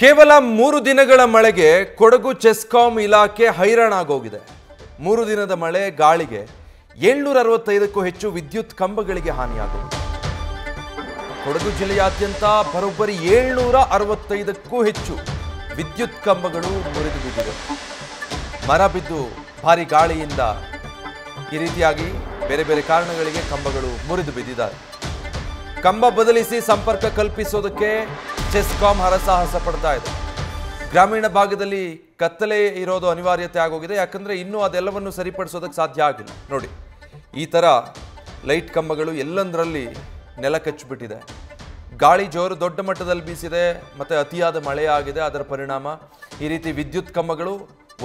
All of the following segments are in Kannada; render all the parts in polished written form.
ಕೇವಲ 3 ದಿನಗಳ ಮಳೆಗೆ ಕೊಡಗು ಚೆಸ್ಕಾಂ ಇಲಾಖೆ ಹೈರಾಣಾಗೋಗಿದೆ। 3 ದಿನದ ಮಳೆ ಗಾಳಿಗೆ 765ಕ್ಕೂ ಹೆಚ್ಚು ವಿದ್ಯುತ್ ಕಂಬಗಳಿಗೆ ಹಾನಿಯಾಗಿದೆ। ಕೊಡಗು ಜಿಲ್ಲೆಯಾದ್ಯಂತ ಬರೋಬ್ಬರಿ 765ಕ್ಕೂ ಹೆಚ್ಚು ವಿದ್ಯುತ್ ಕಂಬಗಳು ಮುರಿದು ಬಿದ್ದಿವೆ। ಮರ ಬಿದ್ದು ಭಾರಿ ಗಾಳಿಯಿಂದ ಈ ರೀತಿಯಾಗಿ ಬೇರೆ ಬೇರೆ ಕಾರಣಗಳಿಗೆ ಕಂಬಗಳು ಮುರಿದು ಬಿದ್ದಿದ್ದಾರೆ। ಕಂಬ ಬದಲಿಸಿ ಸಂಪರ್ಕ ಕಲ್ಪಿಸೋದಕ್ಕೆ ಚೆಸ್ಕಾಂ ಹರಸಾಹಸ ಪಡ್ತಾ ಇದೆ। ಗ್ರಾಮೀಣ ಭಾಗದಲ್ಲಿ ಕತ್ತಲೆ ಇರೋದು ಅನಿವಾರ್ಯತೆ ಆಗೋಗಿದೆ, ಯಾಕಂದ್ರೆ ಇನ್ನೂ ಅದೆಲ್ಲವನ್ನು ಸರಿಪಡಿಸೋದಕ್ಕೆ ಸಾಧ್ಯ ಆಗಿಲ್ಲ। ನೋಡಿ, ಈ ತರ ಲೈಟ್ ಕಂಬಗಳು ಎಲ್ಲಂದರಲ್ಲಿ ನೆಲ ಕಚ್ಚಿಬಿಟ್ಟಿದೆ। ಗಾಳಿ ಜೋರು ದೊಡ್ಡ ಮಟ್ಟದಲ್ಲಿ ಬೀಸಿದೆ, ಮತ್ತೆ ಅತಿಯಾದ ಮಳೆ ಆಗಿದೆ। ಅದರ ಪರಿಣಾಮ ಈ ರೀತಿ ವಿದ್ಯುತ್ ಕಂಬಗಳು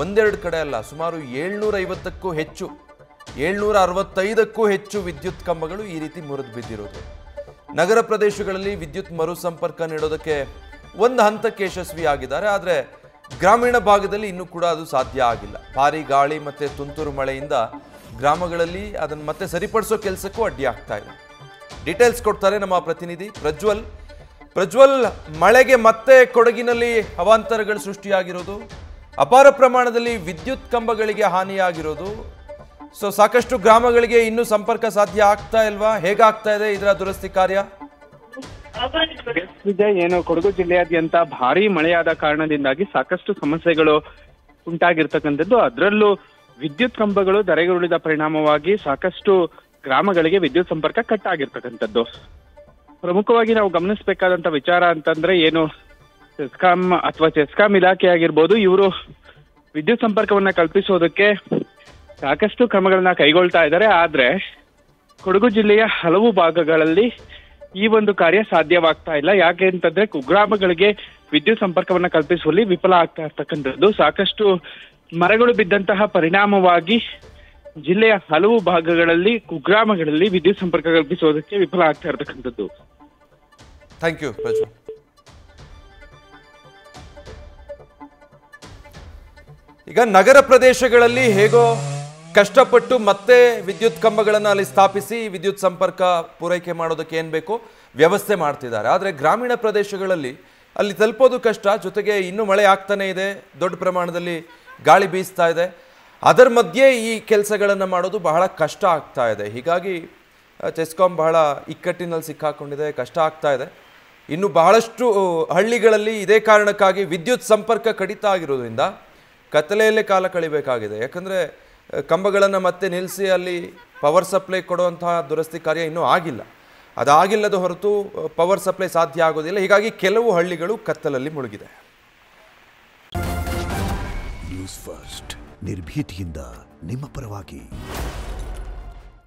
ಒಂದೆರಡು ಕಡೆ ಅಲ್ಲ, ಸುಮಾರು 750ಕ್ಕೂ ಹೆಚ್ಚು 765ಕ್ಕೂ ಹೆಚ್ಚು ವಿದ್ಯುತ್ ಕಂಬಗಳು ಈ ರೀತಿ ಮುರಿದು ಬಿದ್ದಿರೋದು। ನಗರ ಪ್ರದೇಶಗಳಲ್ಲಿ ವಿದ್ಯುತ್ ಮರು ಸಂಪರ್ಕ ನೀಡೋದಕ್ಕೆ ಒಂದು ಹಂತಕ್ಕೆ ಯಶಸ್ವಿಯಾಗಿದ್ದಾರೆ, ಆದರೆ ಗ್ರಾಮೀಣ ಭಾಗದಲ್ಲಿ ಇನ್ನೂ ಕೂಡ ಅದು ಸಾಧ್ಯ ಆಗಿಲ್ಲ। ಭಾರಿ ಗಾಳಿ ಮತ್ತು ತುಂತುರು ಮಳೆಯಿಂದ ಗ್ರಾಮಗಳಲ್ಲಿ ಅದನ್ನು ಮತ್ತೆ ಸರಿಪಡಿಸೋ ಕೆಲಸಕ್ಕೂ ಅಡ್ಡಿ ಆಗ್ತಾ ಇದೆ। ಡೀಟೇಲ್ಸ್ ಕೊಡ್ತಾರೆ ನಮ್ಮ ಪ್ರತಿನಿಧಿ ಪ್ರಜ್ವಲ್, ಮಳೆಗೆ ಮತ್ತೆ ಕೊಡಗಿನಲ್ಲಿ ಅವಾಂತರಗಳು ಸೃಷ್ಟಿಯಾಗಿರೋದು, ಅಪಾರ ಪ್ರಮಾಣದಲ್ಲಿ ವಿದ್ಯುತ್ ಕಂಬಗಳಿಗೆ ಹಾನಿಯಾಗಿರೋದು, ಸಾಕಷ್ಟು ಗ್ರಾಮಗಳಿಗೆ ಇನ್ನೂ ಸಂಪರ್ಕ ಸಾಧ್ಯ ಆಗ್ತಾ ಇಲ್ವಾ? ಹೇಗಾಗ್ತಾ ಇದೆ ಇದರ ದುರಸ್ತಿ ಕಾರ್ಯ? ಏನು ಕೊಡಗು ಜಿಲ್ಲೆಯಾದ್ಯಂತ ಭಾರಿ ಮಳೆಯಾದ ಕಾರಣದಿಂದಾಗಿ ಸಾಕಷ್ಟು ಸಮಸ್ಯೆಗಳು ಉಂಟಾಗಿರ್ತಕ್ಕಂಥದ್ದು। ಅದರಲ್ಲೂ ವಿದ್ಯುತ್ ಕಂಬಗಳು ಧರೆಗುರುಳಿದ ಪರಿಣಾಮವಾಗಿ ಸಾಕಷ್ಟು ಗ್ರಾಮಗಳಿಗೆ ವಿದ್ಯುತ್ ಸಂಪರ್ಕ ಕಟ್ ಆಗಿರ್ತಕ್ಕಂಥದ್ದು। ಪ್ರಮುಖವಾಗಿ ನಾವು ಗಮನಿಸಬೇಕಾದಂತ ವಿಚಾರ ಅಂತಂದ್ರೆ ಏನು, ಚೆಸ್ಕಾಂ ಇಲಾಖೆ ಆಗಿರ್ಬೋದು, ಇವರು ವಿದ್ಯುತ್ ಸಂಪರ್ಕವನ್ನ ಕಲ್ಪಿಸೋದಕ್ಕೆ ಸಾಕಷ್ಟು ಕ್ರಮಗಳನ್ನ ಕೈಗೊಳ್ತಾ ಇದ್ದಾರೆ। ಆದ್ರೆ ಕೊಡಗು ಜಿಲ್ಲೆಯ ಹಲವು ಭಾಗಗಳಲ್ಲಿ ಈ ಒಂದು ಕಾರ್ಯ ಸಾಧ್ಯವಾಗ್ತಾ ಇಲ್ಲ। ಯಾಕೆ ಅಂತಂದ್ರೆ ಕುಗ್ರಾಮಗಳಿಗೆ ವಿದ್ಯುತ್ ಸಂಪರ್ಕವನ್ನ ಕಲ್ಪಿಸುವಲ್ಲಿ ವಿಫಲ ಆಗ್ತಾ ಇರ್ತಕ್ಕಂಥದ್ದು। ಸಾಕಷ್ಟು ಮರಗಳು ಬಿದ್ದಂತಹ ಪರಿಣಾಮವಾಗಿ ಜಿಲ್ಲೆಯ ಹಲವು ಭಾಗಗಳಲ್ಲಿ ಕುಗ್ರಾಮಗಳಲ್ಲಿ ವಿದ್ಯುತ್ ಸಂಪರ್ಕ ಕಲ್ಪಿಸುವುದಕ್ಕೆ ವಿಫಲ ಆಗ್ತಾ ಇರ್ತಕ್ಕಂಥದ್ದು। Thank you Prajwal. ಈಗ ನಗರ ಪ್ರದೇಶಗಳಲ್ಲಿ ಹೇಗೋ ಕಷ್ಟಪಟ್ಟು ಮತ್ತೆ ವಿದ್ಯುತ್ ಕಂಬಗಳನ್ನು ಅಲ್ಲಿ ಸ್ಥಾಪಿಸಿ ವಿದ್ಯುತ್ ಸಂಪರ್ಕ ಪೂರೈಕೆ ಮಾಡೋದಕ್ಕೆ ಏನು ಬೇಕೋ ವ್ಯವಸ್ಥೆ ಮಾಡ್ತಿದ್ದಾರೆ, ಆದರೆ ಗ್ರಾಮೀಣ ಪ್ರದೇಶಗಳಲ್ಲಿ ಅಲ್ಲಿ ತಲುಪೋದು ಕಷ್ಟ। ಜೊತೆಗೆ ಇನ್ನೂ ಮಳೆ ಆಗ್ತಾನೆ ಇದೆ, ದೊಡ್ಡ ಪ್ರಮಾಣದಲ್ಲಿ ಗಾಳಿ ಬೀಸ್ತಾ ಇದೆ, ಅದರ ಮಧ್ಯೆ ಈ ಕೆಲಸಗಳನ್ನು ಮಾಡೋದು ಬಹಳ ಕಷ್ಟ ಆಗ್ತಾ ಇದೆ। ಹೀಗಾಗಿ ಚೆಸ್ಕಾಂ ಬಹಳ ಇಕ್ಕಟ್ಟಿನಲ್ಲಿ ಸಿಕ್ಕಾಕೊಂಡಿದೆ, ಕಷ್ಟ ಆಗ್ತಾ ಇದೆ। ಇನ್ನು ಬಹಳಷ್ಟು ಹಳ್ಳಿಗಳಲ್ಲಿ ಇದೇ ಕಾರಣಕ್ಕಾಗಿ ವಿದ್ಯುತ್ ಸಂಪರ್ಕ ಕಡಿತ ಆಗಿರೋದ್ರಿಂದ ಕತ್ತಲೆಯಲ್ಲೇ ಕಾಲ ಕಳಿಬೇಕಾಗಿದೆ। ಯಾಕಂದರೆ ಕಂಬಗಳನ್ನು ಮತ್ತೆ ನಿಲ್ಲಿಸಿ ಅಲ್ಲಿ ಪವರ್ ಸಪ್ಲೈ ಕೊಡುವಂತಹ ದುರಸ್ತಿ ಕಾರ್ಯ ಇನ್ನೂ ಆಗಿಲ್ಲ, ಅದಾಗಿಲ್ಲದ ಹೊರತು ಪವರ್ ಸಪ್ಲೈ ಸಾಧ್ಯ ಆಗೋದಿಲ್ಲ। ಹೀಗಾಗಿ ಕೆಲವು ಹಳ್ಳಿಗಳು ಕತ್ತಲಲ್ಲಿ ಮುಳುಗಿದೆ। ನ್ಯೂಸ್ ಫಸ್ಟ್ ನಿರ್ಭೀತಿಯಿಂದ ನಿಮ್ಮ ಪರವಾಗಿ।